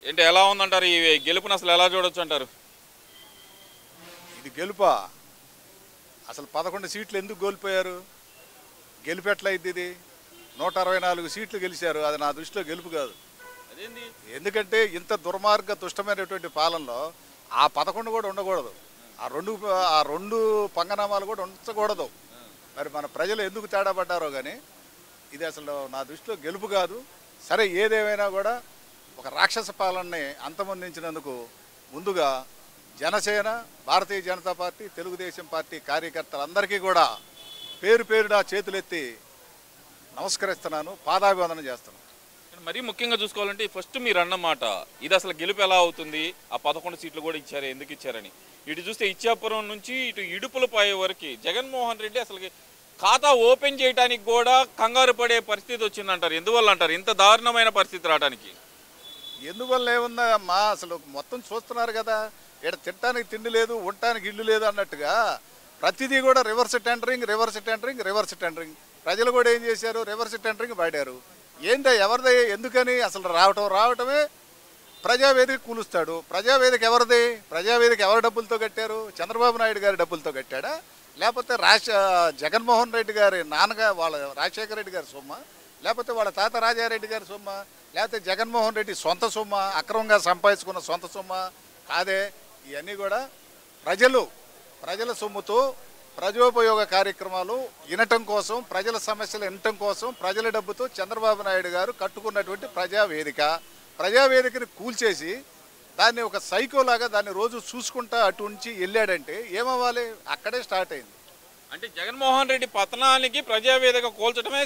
ఏంటి ఎలా ఉందంటారు ఈ గెలుపుని అసలు ఎలా చూడొచ్చు అంటారు? ఇది గెలుపా? అసలు 11 సీట్లు ఎందుకు కోల్పోయారు? గెలుపు ఎట్లయింది ఇది? 164 సీట్లు గెలిచారు. అది నా దృష్టిలో గెలుపు కాదు. అదేంది? ఎందుకంటే ఇంత దుర్మార్గ దుష్టమైనటువంటి పాలనలో ఆ 11 కూడా ఉండకూడదు. ఆ రెండు పంగనామాలు కూడా ఉంచకూడదు. మరి మన ప్రజలు ఎందుకు తేడా పడ్డారో కానీ ఇది అసలు నా దృష్టిలో గెలుపు కాదు. సరే, ఏదేమైనా కూడా ఒక రాక్షస పాలనని అంతమొందించినందుకు ముందుగా జనసేన, భారతీయ జనతా పార్టీ, తెలుగుదేశం పార్టీ కార్యకర్తలందరికీ కూడా పేరు పేరున చేతులెత్తి నమస్కరిస్తున్నాను, పాదాభివందనం చేస్తున్నాను. మరీ ముఖ్యంగా చూసుకోవాలంటే ఫస్ట్ మీరు అన్నమాట ఇది అసలు గెలుపు ఎలా అవుతుంది? ఆ 11 సీట్లు కూడా ఇచ్చారు, ఎందుకు ఇచ్చారని. ఇటు చూస్తే ఇచ్చాపురం నుంచి ఇటు ఇడుపులపాయ వరకు జగన్మోహన్ రెడ్డి అసలు ఖాతా ఓపెన్ చేయడానికి కూడా కంగారు పడే పరిస్థితి వచ్చిందంటారు. ఎందువల్ల అంటారు ఇంత దారుణమైన పరిస్థితి రావడానికి? ఎందువల్ల ఏముందా అమ్మా, అసలు మొత్తం చూస్తున్నారు కదా. ఇక్కడ తినడానికి తిండి లేదు, ఉండటానికి ఇల్లు లేదు అన్నట్టుగా ప్రతిదీ కూడా reverse tendering, reverse tendering, reverse tendering. ప్రజలు కూడా ఏం చేశారు? రివర్స్ టెండరింగ్ వాడారు. ఏంటో ఎవరిది? ఎందుకని అసలు రావటమే ప్రజావేదిక కూలుస్తాడు. ప్రజావేదిక ఎవరిది? ప్రజావేదిక ఎవరి డబ్బులతో కట్టారు? చంద్రబాబు నాయుడు గారి డబ్బులతో కట్టాడా, లేకపోతే జగన్మోహన్ రెడ్డి గారి నాన్నగా వాళ్ళ రాజశేఖర రెడ్డి గారి సొమ్మ, లేకపోతే వాళ్ళ తాత రాజారెడ్డి గారి సొమ్మ, లేకపోతే జగన్మోహన్ రెడ్డి సొంత సొమ్మ, అక్రమంగా సంపాదించుకున్న సొంత సొమ్మ? కాదే. ఇవన్నీ కూడా ప్రజల సొమ్ముతో ప్రజోపయోగ కార్యక్రమాలు వినటం కోసం, ప్రజల సమస్యలు వినటం కోసం ప్రజల డబ్బుతో చంద్రబాబు నాయుడు గారు కట్టుకున్నటువంటి ప్రజావేదికని కూల్చేసి దాన్ని ఒక సైకోలాగా దాన్ని రోజు చూసుకుంటా అటు నుంచి వెళ్ళాడంటే ఏమవ్వాలి? అక్కడే స్టార్ట్ అయింది. అంటే జగన్మోహన్ రెడ్డి పతనానికి ప్రజావేదిక కోల్చడమే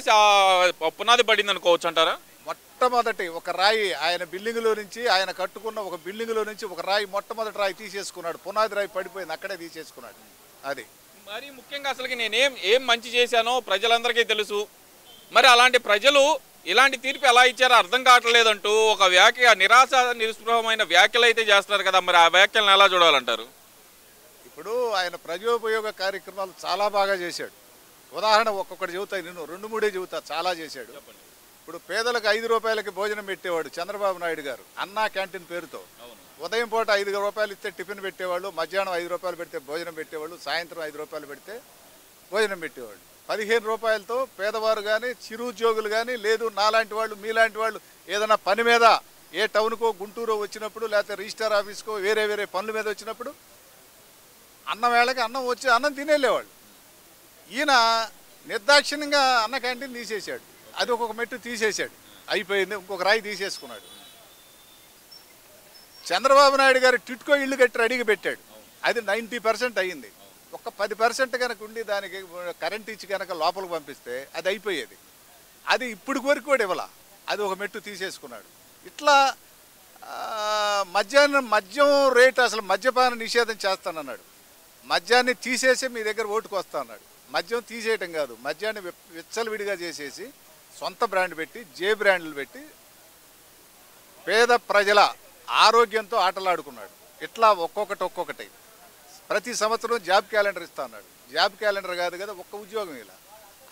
పునాది పడింది అనుకోవచ్చు అంటారా? మొట్టమొదటి ఒక రాయి ఆయన బిల్డింగ్లో నుంచి, ఆయన కట్టుకున్న ఒక బిల్డింగ్లో నుంచి ఒక రాయి, మొట్టమొదటి రాయి తీసేసుకున్నాడు. పునాది రాయి పడిపోయింది, అక్కడే తీసేసుకున్నాడు. అది మరి ముఖ్యంగా అసలుకి ఏం మంచి చేశానో ప్రజలందరికీ తెలుసు. మరి అలాంటి ప్రజలు ఇలాంటి తీర్పు ఎలా ఇచ్చారో అర్థం కావట్లేదంటూ ఒక నిరాశ నిస్పృహమైన వ్యాఖ్యలు అయితే చేస్తున్నారు కదా. మరి ఆ వ్యాఖ్యలను ఎలా చూడాలంటారు? ఇప్పుడు ఆయన ప్రజోపయోగ కార్యక్రమాలు చాలా బాగా చేశాడు. ఉదాహరణ ఒక్కొక్కటి చెబుతాయి, నేను 2-3 చెబుతా. చాలా చేశాడు. ఇప్పుడు పేదలకు 5 రూపాయలకి భోజనం పెట్టేవాడు చంద్రబాబు నాయుడు గారు, అన్నా క్యాంటీన్ పేరుతో. ఉదయం పూట 5 రూపాయలు ఇస్తే టిఫిన్ పెట్టేవాళ్ళు, మధ్యాహ్నం 5 రూపాయలు పెడితే భోజనం పెట్టేవాళ్ళు, సాయంత్రం 5 రూపాయలు పెడితే భోజనం పెట్టేవాళ్ళు. 15 రూపాయలతో పేదవారు కానీ, చిరుద్యోగులు కానీ, లేదు నాలాంటి వాళ్ళు, మీలాంటి వాళ్ళు ఏదైనా పని మీద ఏ టౌన్కో గుంటూరో వచ్చినప్పుడు, లేకపోతే రిజిస్టర్ ఆఫీస్కో వేరే పనుల మీద వచ్చినప్పుడు అన్నం వేళకి అన్నం వచ్చి అన్నం తినేళ్ళేవాళ్ళు. ఈయన నిర్దాక్షిణ్యంగా అన్న క్యాంటీన్ తీసేశాడు. అది ఒక్కొక్క మెట్టు తీసేశాడు, అయిపోయింది. ఇంకొక రాయి తీసేసుకున్నాడు. చంద్రబాబు నాయుడు గారు టిట్కో ఇల్లు కట్టి రెడీగా పెట్టాడు. అది 90% అయ్యింది. ఒక 10% కనుక ఉండి దానికి కరెంట్ ఇచ్చి కనుక లోపలికి పంపిస్తే అది అయిపోయేది. అది ఇప్పుడు వరకు కూడా ఇవ్వాల, అది ఒక మెట్టు తీసేసుకున్నాడు. ఇట్లా మద్యం రేటు, అసలు మద్యపాన నిషేధం చేస్తానన్నాడు. మద్యాన్ని తీసేసి మీ దగ్గర ఓటుకు వస్తా అన్నాడు. మద్యం తీసేయటం కాదు, మద్యాన్ని విచ్చలవిడిగా చేసేసి సొంత బ్రాండ్ పెట్టి, బ్రాండ్లు పెట్టి పేద ప్రజల ఆరోగ్యంతో ఆటలాడుకున్నాడు. ఇట్లా ఒక్కొక్కటి ప్రతి సంవత్సరం జాబ్ క్యాలెండర్ ఇస్తా అన్నాడు. జాబ్ క్యాలెండర్ కాదు కదా, ఒక్క ఉద్యోగం ఇలా.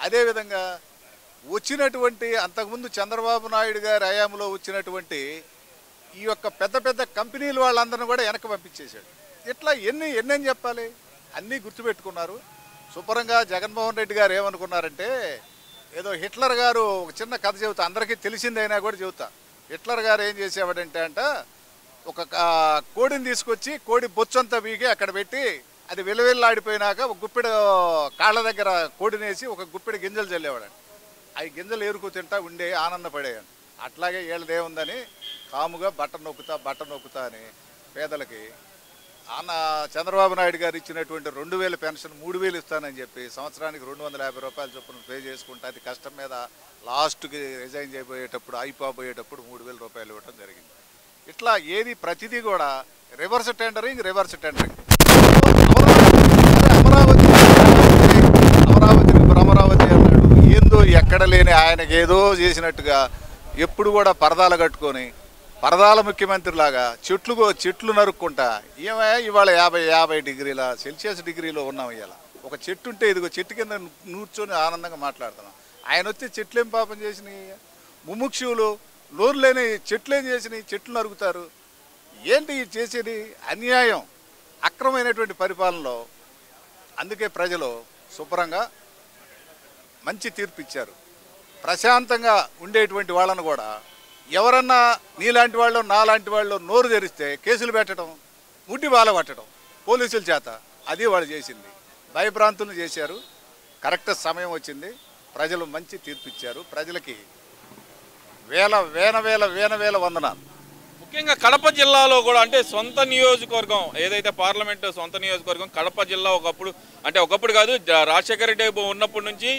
అదేవిధంగా వచ్చినటువంటి అంతకుముందు చంద్రబాబు నాయుడు గారి హయాంలో వచ్చినటువంటి ఈ యొక్క పెద్ద కంపెనీలు వాళ్ళందరినీ కూడా వెనక్కి పంపించేశాడు. ఇట్లా ఎన్ని చెప్పాలి? అన్నీ గుర్తుపెట్టుకున్నారు. శుభ్రంగా జగన్మోహన్ రెడ్డి గారు ఏమనుకున్నారంటే, ఏదో హిట్లర్ గారు ఒక చిన్న కథ చెబుతా, అందరికీ తెలిసిందైనా కూడా చెబుతా. హిట్లర్ గారు ఏం చేసేవాడంటే ఒక కోడిని తీసుకొచ్చి కోడి బొచ్చంతా వీగి అక్కడ పెట్టి అది విలవిల్లాడిపోయినాక ఒక గుప్పెడు కాళ్ళ దగ్గర కోడినేసి ఒక గుప్పెడు గింజలు చల్లేవాడు. అవి గింజలు ఏరుకు తింటా ఉండే ఆనందపడేవాడు. అట్లాగే వీళ్ళదేముందని కాముగా బట్ట నొక్కుతా అని పేదలకి చంద్రబాబు నాయుడు గారు ఇచ్చినటువంటి 2000 పెన్షన్ 3000 ఇస్తానని చెప్పి సంవత్సరానికి 250 రూపాయల చొప్పున పే చేసుకుంటే అది కష్టం మీద లాస్ట్కి రిజైన్ అయిపోయేటప్పుడు 3000 రూపాయలు ఇవ్వడం జరిగింది. ఇట్లా ప్రతిదీ కూడా రివర్స్ టెండరింగ్. అమరావతి అన్నాడు. ఏందో ఎక్కడ లేని ఆయనకి ఏదో చేసినట్టుగా ఎప్పుడు కూడా పరదాలు కట్టుకొని పరదాల ముఖ్యమంత్రిలాగా చెట్లు నరుక్కుంటా ఇవాళ 50 డిగ్రీల సెల్సియస్ డిగ్రీలో ఉన్నాం. ఇవాళ ఒక చెట్టు ఉంటే ఇదిగో చెట్టు కింద కూర్చొని ఆనందంగా మాట్లాడుతున్నాం. ఆయన వచ్చి చెట్లు ఏం పాపం చేసినాయి? ముముక్షువులు నోరు లేని చెట్లు ఏం చేసినాయి, చెట్లు నరుగుతారు. ఏంటి ఇది చేసేది? అన్యాయం, అక్రమైనటువంటి పరిపాలనలో. అందుకే ప్రజలు శుభ్రంగా మంచి తీర్పు ఇచ్చారు. ప్రశాంతంగా ఉండేటువంటి వాళ్ళను కూడా ఎవరన్నా నీలాంటి వాళ్ళు నాలాంటి వాళ్ళు నోరు తెరిస్తే కేసులు పెట్టడం, ముట్టి బాల పట్టడం పోలీసుల చేత, అది వాళ్ళు చేసింది. భయభ్రాంతులు చేశారు. కరెక్ట్ సమయం వచ్చింది, ప్రజలు మంచి తీర్పు ఇచ్చారు. ప్రజలకి వేల వందనాలు. ముఖ్యంగా కడప జిల్లాలో కూడా అంటే సొంత నియోజకవర్గం ఏదైతే పార్లమెంట్ సొంత నియోజకవర్గం కడప జిల్లా ఒకప్పుడు కాదు, రాజశేఖర రెడ్డి ఉన్నప్పటి నుంచి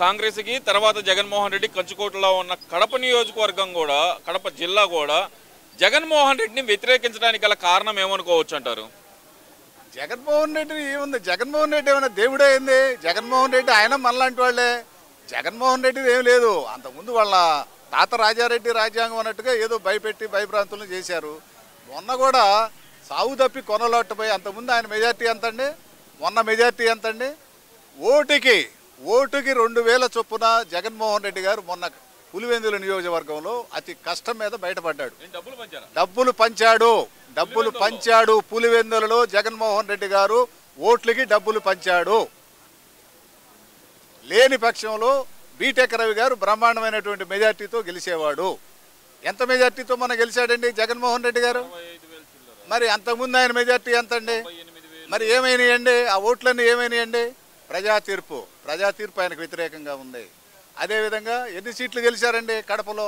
కాంగ్రెస్కి, తర్వాత జగన్మోహన్ రెడ్డి కంచుకోటలో ఉన్న కడప నియోజకవర్గం కూడా, కడప జిల్లా కూడా జగన్మోహన్ రెడ్డిని వ్యతిరేకించడానికి గల కారణం ఏమనుకోవచ్చు అంటారు? జగన్మోహన్ రెడ్డి ఏముంది? జగన్మోహన్ రెడ్డి ఏమైనా దేవుడే అయింది? జగన్మోహన్ రెడ్డి ఆయన మనలాంటి వాళ్ళే. జగన్మోహన్ రెడ్డిది ఏం లేదు. అంతకుముందు వాళ్ళ తాత రాజారెడ్డి రాజ్యాంగం అన్నట్టుగా ఏదో భయపెట్టి భయభ్రాంతులను చేశారు. మొన్న కూడా సాగు తప్పి కొనలోట్టపోయి, అంతకుముందు ఆయన మెజార్టీ ఎంతండి, మొన్న మెజార్టీ ఎంతండి? ఓటుకి 2000 చొప్పున జగన్మోహన్ రెడ్డి గారు మొన్న పులివెందుల నియోజకవర్గంలో అతి కష్టం మీద బయటపడ్డాడు. డబ్బులు పంచాడు పులివెందులలో జగన్మోహన్ రెడ్డి గారు ఓట్లకి డబ్బులు పంచాడు. లేని పక్షంలో బీటెక్ రవి గారు బ్రహ్మాండమైనటువంటి మెజార్టీతో గెలిచేవాడు. ఎంత మెజార్టీతో మన గెలిచాడండి జగన్మోహన్ రెడ్డి గారు? మరి అంతకుముందు ఆయన మెజార్టీ ఎంతండి? మరి ఏమైనాయండి ఆ ఓట్లన్నీ? ఏమైనాయండి? ప్రజా తీర్పు ఆయనకు వ్యతిరేకంగా ఉంది. అదేవిధంగా ఎన్ని సీట్లు గెలిచారండి కడపలో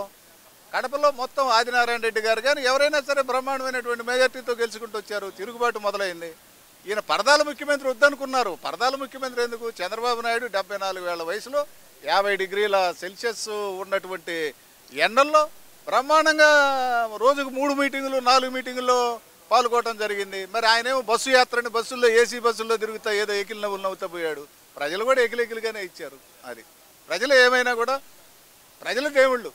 మొత్తం ఆదినారాయణ రెడ్డి గారు కానీ ఎవరైనా సరే బ్రహ్మాండమైనటువంటి మెజార్టీతో గెలుచుకుంటూ వచ్చారు. తిరుగుబాటు మొదలైంది. ఈయన పరదాల ముఖ్యమంత్రి వద్దనుకున్నారు. పరదాల ముఖ్యమంత్రి ఎందుకు? చంద్రబాబు నాయుడు 74 ఏళ్ల వయసులో 50 డిగ్రీల సెల్సియస్ ఉన్నటువంటి ఎండల్లో బ్రహ్మాండంగా రోజుకు 3 మీటింగులు 4 మీటింగుల్లో పాల్గొనడం జరిగింది. మరి ఆయనేమో బస్సు యాత్రని బస్సుల్లో ఏసీ బస్సుల్లో తిరుగుతా ఏదో ఎకిలి నవ్వులు నవ్వుతా పోయాడు. ప్రజలు కూడా ఎకిలిగానే ఇచ్చారు. అది ప్రజలు ఏమైనా కూడా ప్రజల దేవుళ్ళు.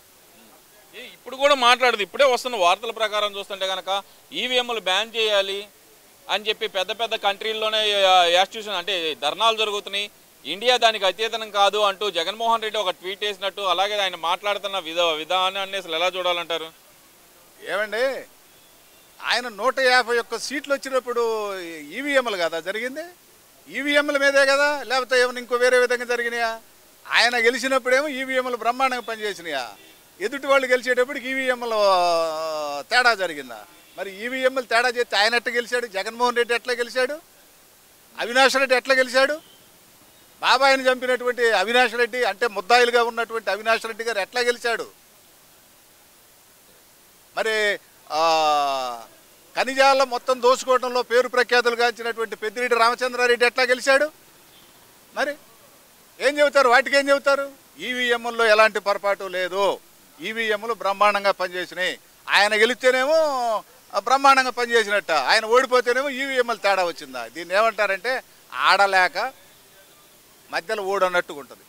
ఇప్పుడు కూడా మాట్లాడదు. ఇప్పుడే వస్తున్న వార్తల ప్రకారం చూస్తుంటే కనుక ఈవీఎంలు బ్యాన్ చేయాలి అని చెప్పి పెద్ద పెద్ద కంట్రీల్లోనే యాస్టిట్యూషన్ అంటే ధర్నాలు జరుగుతున్నాయి. ఇండియా దానికి అతీతం కాదు అంటూ జగన్మోహన్ రెడ్డి ఒక ట్వీట్ వేసినట్టు, అలాగే ఆయన మాట్లాడుతున్న విధానాన్ని అసలు ఎలా చూడాలంటారు? ఏమండి, ఆయన 151 సీట్లు వచ్చినప్పుడు ఈవీఎంలు కదా జరిగింది? ఈవీఎంల మీదే కదా, లేకపోతే ఏమైనా ఇంకో వేరే విధంగా జరిగినాయా? ఆయన గెలిచినప్పుడేమో ఈవీఎంలు బ్రహ్మాండంగా పనిచేసినాయా? ఎదుటి వాళ్ళు గెలిచేటప్పటికి ఈవీఎంలు తేడా జరిగిందా? మరి ఈవీఎంలు తేడా చేస్తే ఆయన ఎట్లా గెలిచాడు? జగన్మోహన్ రెడ్డి ఎట్లా గెలిచాడు? అవినాష్ రెడ్డి ఎట్లా గెలిచాడు? బాబాయిని చంపినటువంటి అవినాష్ రెడ్డి అంటే ముద్దాయిలుగా ఉన్నటువంటి అవినాష్ రెడ్డి గారు ఎట్లా గెలిచాడు? మరి ఖనిజాల మొత్తం దోచుకోవడంలో పేరు ప్రఖ్యాతులు గాంచినటువంటి పెద్దిరెడ్డి రామచంద్రారెడ్డి ఎట్లా గెలిచాడు? మరి ఏం చెబుతారు? వాటికి ఏం చెబుతారు? ఈవీఎంల్లో ఎలాంటి పొరపాటు లేదు. ఈవీఎంలు బ్రహ్మాండంగా పనిచేసినాయి. ఆయన గెలిస్తేనేమో బ్రహ్మాండంగా పనిచేసినట్ట, ఆయన ఓడిపోతేనేమో ఈవీఎంలు తేడా వచ్చిందా? దీన్ని ఏమంటారంటే ఆడలేక మధ్యలో ఓడన్నట్టుగా ఉంటుంది.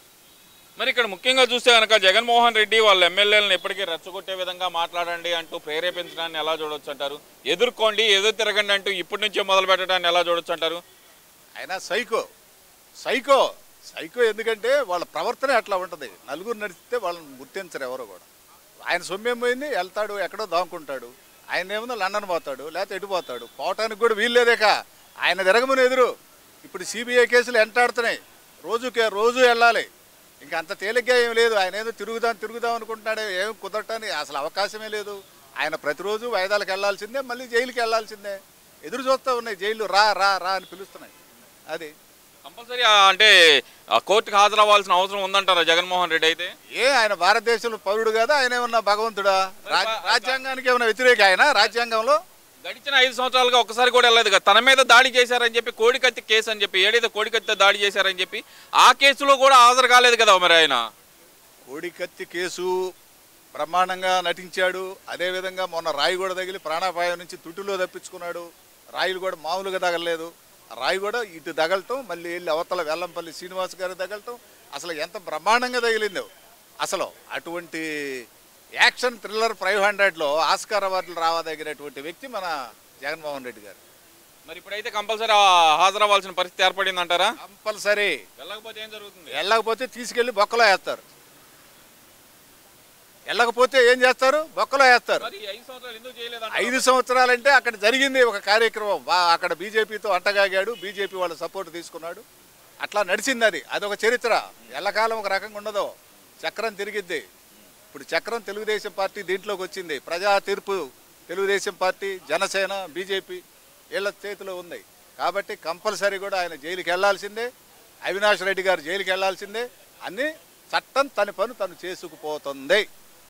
మరి ఇక్కడ ముఖ్యంగా చూస్తే కనుక జగన్మోహన్ రెడ్డి వాళ్ళ ఎమ్మెల్యేలను ఎప్పటికీ రెచ్చగొట్టే విధంగా మాట్లాడండి అంటూ ప్రేరేపించడాన్ని ఎలా చూడొచ్చు అంటారు? ఎదుర్కోండి, ఎదురు తిరగండి అంటూ ఇప్పటి నుంచే మొదలు పెట్టడాన్ని ఎలా చూడొచ్చు అంటారు? ఆయన సైకో ఎందుకంటే వాళ్ళ ప్రవర్తన అట్లా ఉంటుంది. నలుగురు నడిస్తే వాళ్ళని గుర్తించరు ఎవరో కూడా. ఆయన సొమ్మేం పోయింది, వెళ్తాడు ఎక్కడో దాక్కుంటాడు. ఆయన ఏముందో లండన్ పోతాడు, లేకపోతే ఎటు పోతాడు. పోవటానికి కూడా వీల్లేదేక ఆయన తిరగమని ఎదురు. ఇప్పుడు సిబిఐ కేసులు ఎంటాడుతున్నాయి. రోజు వెళ్ళాలి. ఇంకా అంత తేలిగ్గా ఏం లేదు. ఆయన ఏదో తిరుగుదాం అనుకుంటున్నాడే, ఏం కుదరటానికి అసలు అవకాశమే లేదు. ఆయన ప్రతిరోజు వాయిదాలకు వెళ్లాల్సిందే, మళ్ళీ జైలుకి వెళ్లాల్సిందే. ఎదురు చూస్తూ ఉన్నాయి జైలు, రా అని పిలుస్తున్నాయి. అది కంపల్సరీ అంటే కోర్టుకు హాజరవ్వాల్సిన అవసరం ఉందంటారా జగన్మోహన్ రెడ్డి? అయితే ఆయన భారతదేశంలో పౌరుడు కదా, ఆయన ఏమన్నా భగవంతుడా? రాజ్యాంగానికి ఏమైనా వ్యతిరేక? ఆయన రాజ్యాంగంలో గడిచిన 5 సంవత్సరాలుగా ఒకసారి కూడా వెళ్ళలేదు కదా. తన మీద దాడి చేశారని చెప్పి కోడికత్తి కేసు అని చెప్పి, ఏడైతే కోడికత్తి దాడి చేశారని చెప్పి ఆ కేసులో కూడా హాజరు కాలేదు కదా. మరి ఆయన కోడికత్తి కేసు బ్రహ్మాండంగా నటించాడు. అదేవిధంగా మొన్న రాయి కూడా తగిలి ప్రాణాపాయం నుంచి తుట్టులో తప్పించుకున్నాడు. రాయిలు కూడా మామూలుగా తగలలేదు. రాయి కూడా ఇటు తగలటం, మళ్ళీ వెళ్ళి అవతల వెల్లంపల్లి శ్రీనివాస్ గారు తగలటం, అసలు ఎంత బ్రహ్మాండంగా తగిలిందో. అసలు అటువంటి యాక్షన్ థ్రిల్లర్ 500లో ఆస్కార్ అవార్డులు రావదగినటువంటి వ్యక్తి మన జగన్మోహన్ రెడ్డి గారు. మరి ఇప్పుడైతే కంపల్సరీ హాజరవ్వాల్సిన పరిస్థితి ఏర్పడింది అంటారా? కంపల్సరీ. వెళ్ళకపోతే ఏం జరుగుతుంది? వెళ్ళకపోతే తీసుకెళ్లి బొక్కలో వేస్తారు. వెళ్ళకపోతే ఏం చేస్తారు? బొక్కలో వేస్తారు. మరి 5 సంవత్సరాలు ఎందుకు చేయలేదు? 5 సంవత్సరాలంటే అక్కడ జరిగింది ఒక కార్యక్రమం. అక్కడ బీజేపీతో అంటగాగాడు, బీజేపీ వాళ్ళ సపోర్ట్ తీసుకున్నాడు, అట్లా నడిచింది. అదొక చరిత్ర. ఎల్లకాలం ఒక రకంగా ఉండదు, చక్రం తిరిగిద్ది. ఇప్పుడు చక్రం తెలుగుదేశం పార్టీ దీంట్లోకి వచ్చింది. ప్రజా తీర్పు తెలుగుదేశం పార్టీ, జనసేన, బీజేపీ వీళ్ళ చేతిలో ఉంది. కాబట్టి కంపల్సరీ కూడా ఆయన జైలుకి వెళ్లాల్సిందే, అవినాష్ రెడ్డి గారు జైలుకి వెళ్లాల్సిందే. అన్నీ చట్టం తన పని తను చేసుకుపోతుంది.